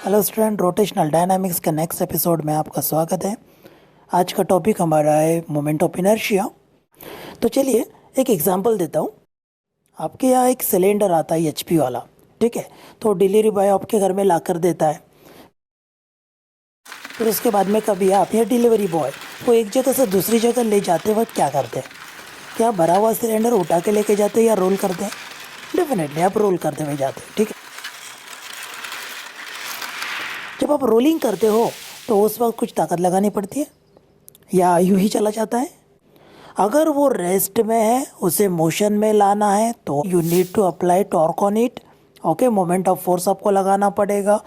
Hello student, rotational dynamics के next episode में आपका स्वागत है। आज का टॉपिक हमारा है मोमेंट ऑफ इनर्शिया। तो चलिए एक एग्जांपल देता हूँ। आपके यहाँ एक सिलेंडर आता है एचपी वाला, ठीक है। तो डिलीवरी बॉय आपके घर में ला कर देता है। फिर उसके बाद में कभी आप या डिलीवरी बॉय वो एक जगह से दूसरी जगह ले जाते वक्त क्या करते हैं? क्या भरा हुआ सिलेंडर उठा के लेके जाते हैं या रोल करते हैं? डेफिनेटली आप रोल करते हुए जाते हैं, ठीक है। जब आप रोलिंग करते हो तो उस वक्त कुछ ताकत लगानी पड़ती है या यूं ही चला जाता है? अगर वो रेस्ट में है, उसे मोशन में लाना है तो you need to apply torque on it. Okay, moment of force आपको लगाना पड़ेगा।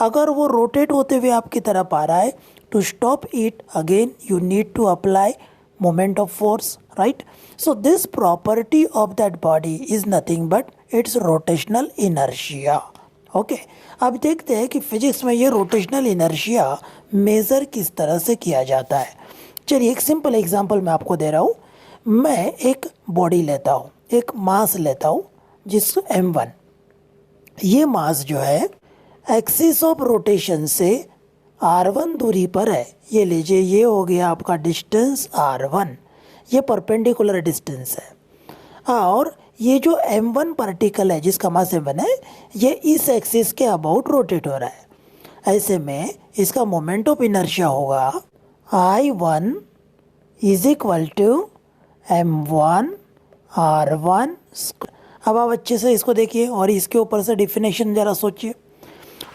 अगर वो रोटेट होते हुए आपकी तरफ आ रहा है, to stop it again you need to apply moment of force, right. So this property of that body is nothing but its rotational inertia. Okay, अब देखते हैं कि फिजिक्स में ये रोटेशनल इनर्शिया मेज़र किस तरह से किया जाता है। चलिए एक सिंपल एग्जांपल मैं आपको दे रहा हूँ। मैं एक बॉडी लेता हूँ, एक मास लेता हूँ जिस m1। ये मास जो है एक्सिस ऑफ रोटेशन से r1 दूरी पर है। ये लीजिए, ये हो गया आपका डिस्टेंस r1, ये परपेंडिकुलर डिस्टेंस है। और ये जो m1 पार्टिकल है जिसका मास m1 है, ये इस एक्सिस के अबाउट रोटेट हो रहा है। ऐसे में इसका मोमेंट ऑफ इनर्शिया होगा I1 is equal to m1 r1। अब आप अच्छे से इसको देखिए और इसके ऊपर से डिफिनेशन ज़रा सोचिए।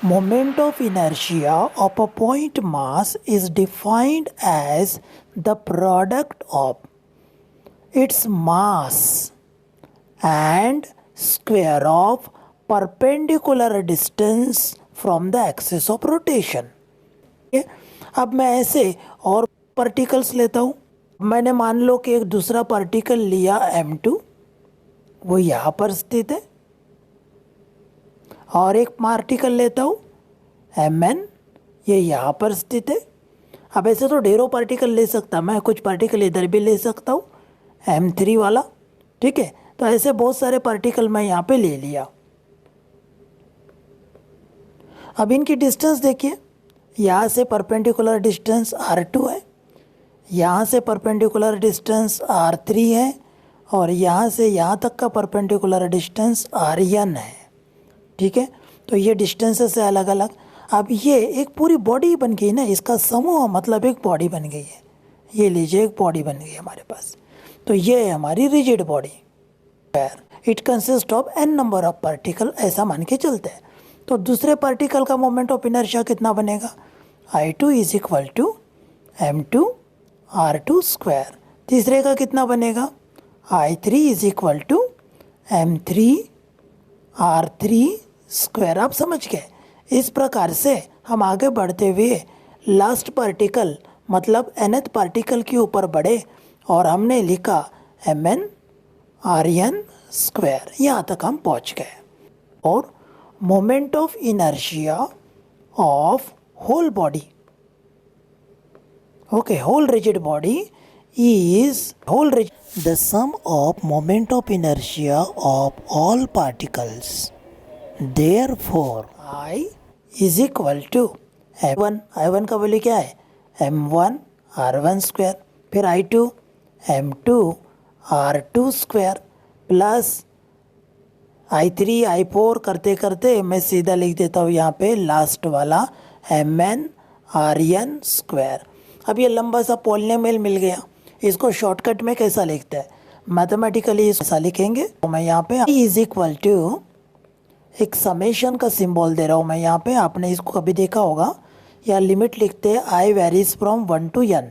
Moment of inertia of a point mass is defined as the product of its mass and square of perpendicular distance from the axis of rotation। अब मैं ऐसे और पार्टिकल्स लेता हूँ। मैंने मान लो कि एक दूसरा पार्टिकल लिया m2, वो यहाँ पर स्थित है। और एक पार्टिकल लेता हूँ mn, ये यहाँ पर स्थित है। अब ऐसे तो ढेरों पार्टिकल ले सकता मैं, कुछ पार्टिकल इधर भी ले सकता हूँ m3 वाला, ठीक है। तो ऐसे बहुत सारे पार्टिकल मैं यहाँ पे ले लिया। अब इनकी डिस्टेंस देखिए, यहाँ से परपेंडिकुलर डिस्टेंस r2 है, यहाँ से परपेंडिकुलर डिस्टेंस r3 है, और यहाँ से यहाँ तक का परपेंडिकुलर डिस्टेंस rn है, ठीक है। तो ये डिस्टेंसेस है अलग अलग। अब ये एक पूरी बॉडी बन गई ना, इसका समूह मतलब एक बॉडी बन गई है। ये लीजिए, एक बॉडी बन गई हमारे पास। तो ये है हमारी rigid body. It consist of n number of particle, ऐसा मान के चलते हैं। तो दूसरे पार्टिकल का मोमेंट ऑफ इनर्शिया कितना बनेगा? I2 is equal to m2 r2 square. तीसरे का कितना बनेगा? I3 is equal to m3 r3 square. आप समझ गए? इस प्रकार से हम आगे बढ़ते हुए लास्ट पार्टिकल मतलब nth पार्टिकल के ऊपर बढ़े और हमने लिखा mn rn स्क्वायर। यहाँ तक हम पहुँच गए। और moment of inertia of whole body, okay, whole rigid body is the sum of moment of inertia of all particles. Therefore I is equal to I1 का वैल्यू क्या है? m1 r1 स्क्वायर, फिर I2 m2 r2 square plus I3 I4 करते करते मैं सीधा लिख देता हूँ यहाँ पे लास्ट वाला mn rn स्क्वायर। अब ये लंबा सा पॉलिनोमियल मिल गया। इसको शॉर्टकट में कैसा लिखते हैं? मैथमेटिकली ऐसा लिखेंगे। तो मैं यहाँ पे I इज इक्वल टू एक समेशन का सिंबल दे रहा हूँ मैं यहाँ पे। आपने इसको कभी देखा होगा, या लिमिट लिखते हैं I varies from 1 to n।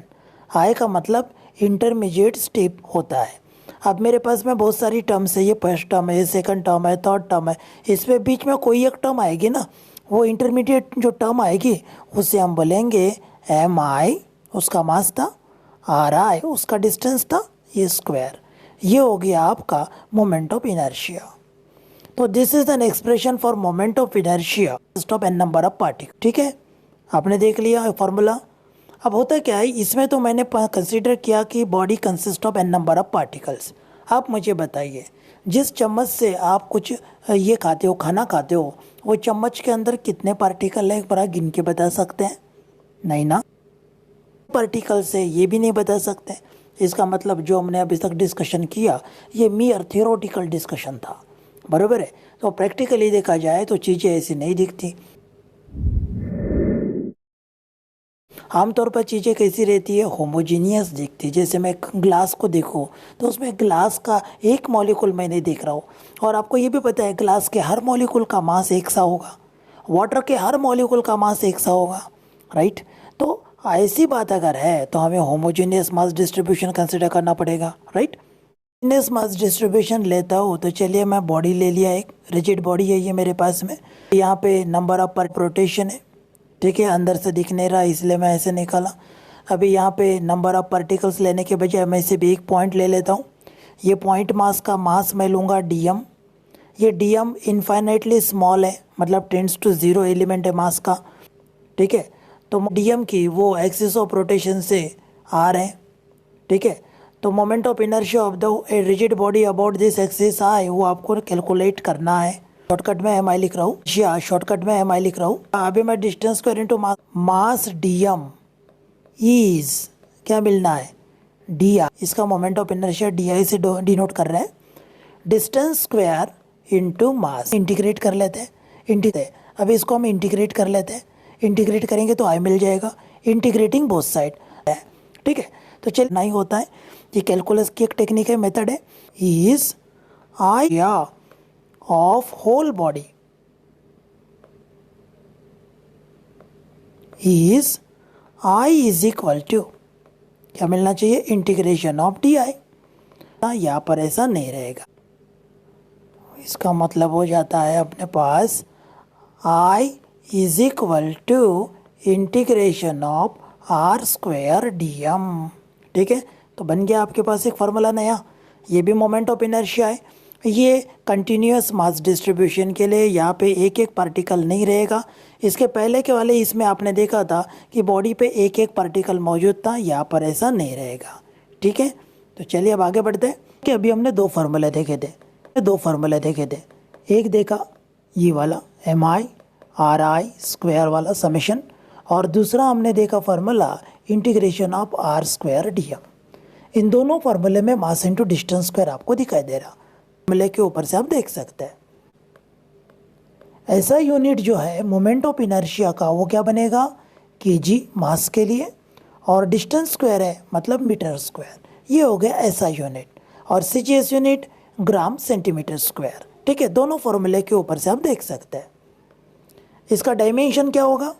I का मतलब इंटरमीडिएट स्टेप होता है। अब मेरे पास में बहुत सारी टर्म्स है, ये फर्स्ट टर्म है, ये सेकंड टर्म है, थर्ड टर्म है। इसमें बीच में कोई एक टर्म आएगी ना, वो इंटरमीडिएट जो टर्म आएगी उसे हम बोलेंगे mi, उसका मास था, ri उसका डिस्टेंस था, ये स्क्वायर। ये हो गया आपका मोमेंट ऑफ इनर्शिया। तो this is an expression for moment of inertia of n number of particle, ठीक है। आपने देख लिया फॉर्मूला। अब होता क्या है, इसमें तो मैंने कंसीडर किया कि body consist of n number of particles. आप मुझे बताइए, जिस चम्मच से आप कुछ ये खाते हो, खाना खाते हो, वो चम्मच के अंदर कितने पार्टिकल है एक बार गिन के बता सकते हैं? नहीं ना, पार्टिकल से ये भी नहीं बता सकते। इसका मतलब जो हमने अभी तक डिस्कशन किया ये मियर थियोरेटिकल डिस्कशन था, बराबर है। तो प्रैक्टिकली देखा जाए तो चीज़ें ऐसी नहीं दिखती। आमतौर पर चीज़ें कैसी रहती है? होमोजीनियस दिखती है। जैसे मैं ग्लास को देखूँ तो उसमें ग्लास का एक मॉलिक्यूल मैं नहीं देख रहा हूँ, और आपको ये भी पता है ग्लास के हर मॉलिक्यूल का मास एक सा होगा, वाटर के हर मॉलिक्यूल का मास एक सा होगा, राइट। तो ऐसी बात अगर है तो हमें होमोजीनियस मास डिस्ट्रीब्यूशन कंसिडर करना पड़ेगा, राइट। होमोजीनियस मास डिस्ट्रीब्यूशन लेता हूँ तो चलिए मैं बॉडी ले लिया, एक रिजिड बॉडी है ये मेरे पास में। यहाँ पे नंबर ऑफ पर रोटेशन है, ठीक है, अंदर से दिख नहीं रहा इसलिए मैं ऐसे निकाला। अभी यहाँ पे नंबर ऑफ पार्टिकल्स लेने के बजाय मैं इसे भी एक पॉइंट ले लेता हूँ। ये पॉइंट मास का मास मैं लूँगा डीएम। ये डीएम इनफाइनाइटली स्मॉल है, मतलब टेंड्स टू 0 एलिमेंट है मास का, ठीक है। तो डीएम की वो एक्सिस ऑफ रोटेशन से आर है, ठीक है। तो moment of inertia of the rigid body about this axis I वो आपको कैलकुलेट करना है। शॉर्टकट में एम आई लिख रहा हूँ, शॉर्टकट में एम आई लिख रहा हूँ। अभी मैं distance square into mass dm is क्या मिलना है? D I. इसका moment of inertia d I से डिनोट कर रहे हैं। Distance square into mass integrate कर लेते हैं, अभी इसको हम इंटीग्रेट कर लेते हैं। इंटीग्रेट करेंगे तो आई मिल जाएगा, इंटीग्रेटिंग बोथ साइड है, ठीक है। तो चल नहीं होता है, ये कैलकुलस की एक टेक्निक है, मेथड है। Is I of whole body is I is equal to क्या मिलना चाहिए? Integration of d I. यहाँ पर ऐसा नहीं रहेगा, इसका मतलब हो जाता है अपने पास I is equal to integration of r square d m, ठीक है। तो बन गया आपके पास एक फार्मूला नया। ये भी मोमेंट ऑफ इनर्शिया है। ये कंटिन्यूस मास डिस्ट्रीब्यूशन के लिए यहाँ पे एक एक पार्टिकल नहीं रहेगा। इसके पहले के वाले इसमें आपने देखा था कि बॉडी पे एक एक पार्टिकल मौजूद था, यहाँ पर ऐसा नहीं रहेगा, ठीक है। तो चलिए अब आगे बढ़ते हैं कि अभी हमने दो फार्मूले देखे थे। एक देखा ये वाला m i r i square वाला समेशन, और दूसरा हमने देखा formula integration of r square d m. इन दोनों फार्मूले में मास इंटू डिस्टेंस स्क्वायर आपको दिखाई दे रहा, फार्मूले के ऊपर से आप देख सकते हैं। ऐसा यूनिट जो है मोमेंट ऑफ इनर्शिया का वो क्या बनेगा? केजी मास के लिए, और डिस्टेंस स्क्वायर है मतलब मीटर स्क्वायर, ये हो गया ऐसा यूनिट, और CGS unit gram centimetre square, ठीक है। दोनों फॉर्मूले के ऊपर से आप देख सकते हैं। इसका डायमेंशन क्या होगा?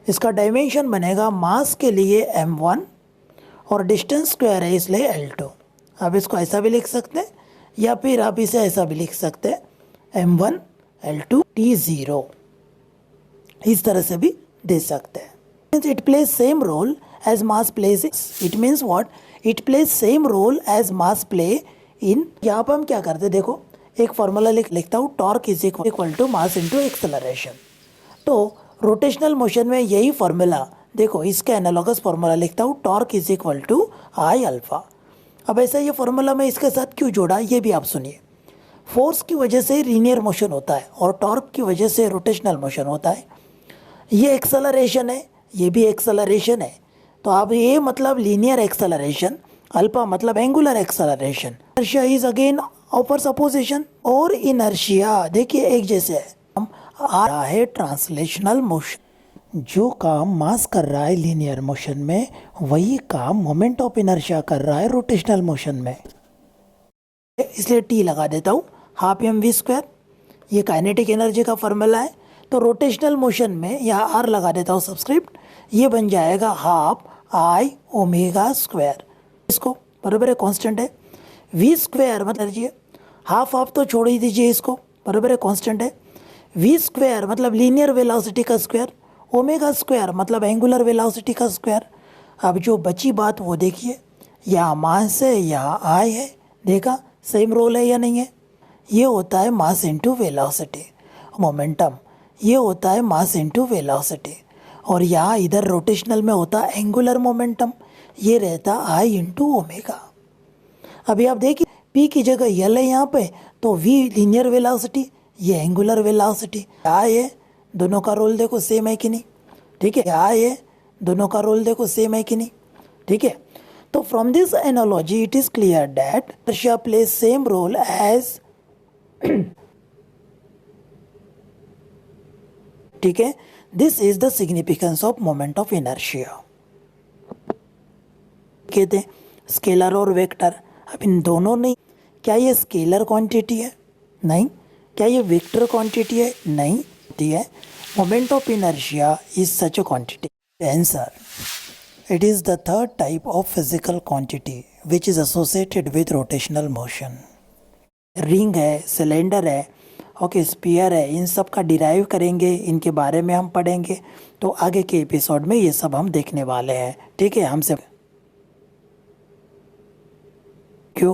इसका डायमेंशन बनेगा मास के लिए m1 और डिस्टेंस स्क्वायर है इसलिए L2। अब इसको ऐसा भी लिख सकते हैं या फिर आप इसे ऐसा भी लिख सकते हैं m1 L2 T0, इस तरह से भी दे सकते हैं। It plays same role as mass plays, it means what? It plays same role as mass play in. यहाँ पर हम क्या करते हैं, देखो एक फॉर्मूला लिखता हूँ, torque is equal to mass into acceleration. तो रोटेशनल मोशन में यही फॉर्मूला, देखो इसका एनालॉगस फॉर्मूला लिखता हूँ, torque is equal to I alpha. अब ऐसा ये फॉर्मूला मैं इसके साथ क्यों जोड़ा ये भी आप सुनिए। फोर्स की वजह से लीनियर मोशन होता है और टॉर्क की वजह से रोटेशनल मोशन होता है। ये एक्सेलरेशन है, ये भी एक्सेलरेशन है। तो अब ये मतलब लीनियर एक्सेलरेशन, अल्फा मतलब angular acceleration. Inertia is again opposite opposition, और इनर्शिया देखिए एक जैसे है। हम आ रहा है ट्रांसलेशनल मोशन, जो काम मास कर रहा है लीनियर मोशन में वही काम मोमेंट ऑफ इनर्शिया कर रहा है रोटेशनल मोशन में, इसलिए टी लगा देता हूँ, हाफ एम वी स्क्वायर। ये काइनेटिक एनर्जी का फॉर्मूला है। तो रोटेशनल मोशन में यहाँ आर लगा देता हूँ सब्सक्रिप्ट, ये बन जाएगा हाफ आई ओमेगा स्क्वायर। इसको बराबर है कांस्टेंट है, वी स्क्वायर मतलब हाफ हाफ तो छोड़ ही दीजिए, इसको बराबर है कांस्टेंट है। वी स्क्वायर मतलब लीनियर वेलोसिटी का स्क्वायर, ओमेगा स्क्वायर मतलब एंगुलर वेलोसिटी का स्क्वायर। अब जो बची बात वो देखिए, यहाँ मास है यहाँ आई है, देखा सेम रोल है या नहीं है? ये होता है मास इंटू वेलोसिटी, मोमेंटम ये होता है मास इंटू वेलोसिटी, और यहाँ इधर रोटेशनल में होता है एंगुलर मोमेंटम, ये रहता आई इंटू ओमेगा। अभी आप देखिए p की जगह l है यहाँ पे, तो v लीनियर वेलोसिटी, ये एंगुलर वेलोसिटी। क्या ये दोनों का रोल देखो सेम है कि नहीं, ठीक है। क्या ये दोनों का रोल देखो सेम है कि नहीं, ठीक है। तो from this analogy it is clear that inertia plays same role as, ठीक है। This is the significance of moment of inertia. कहते हैं स्केलर और वेक्टर, अब इन दोनों नहीं, क्या ये स्केलर क्वांटिटी है? नहीं। क्या ये वेक्टर क्वांटिटी है? नहीं। है moment of inertia is such a quantity. Answer, it is the third type of physical quantity which is associated with rotational motion. Ring है, सिलेंडर है, ओके, स्पीयर है, इन सब का डिराइव करेंगे, इनके बारे में हम पढ़ेंगे। तो आगे के एपिसोड में ये सब हम देखने वाले हैं, ठीक है। हमसे क्यों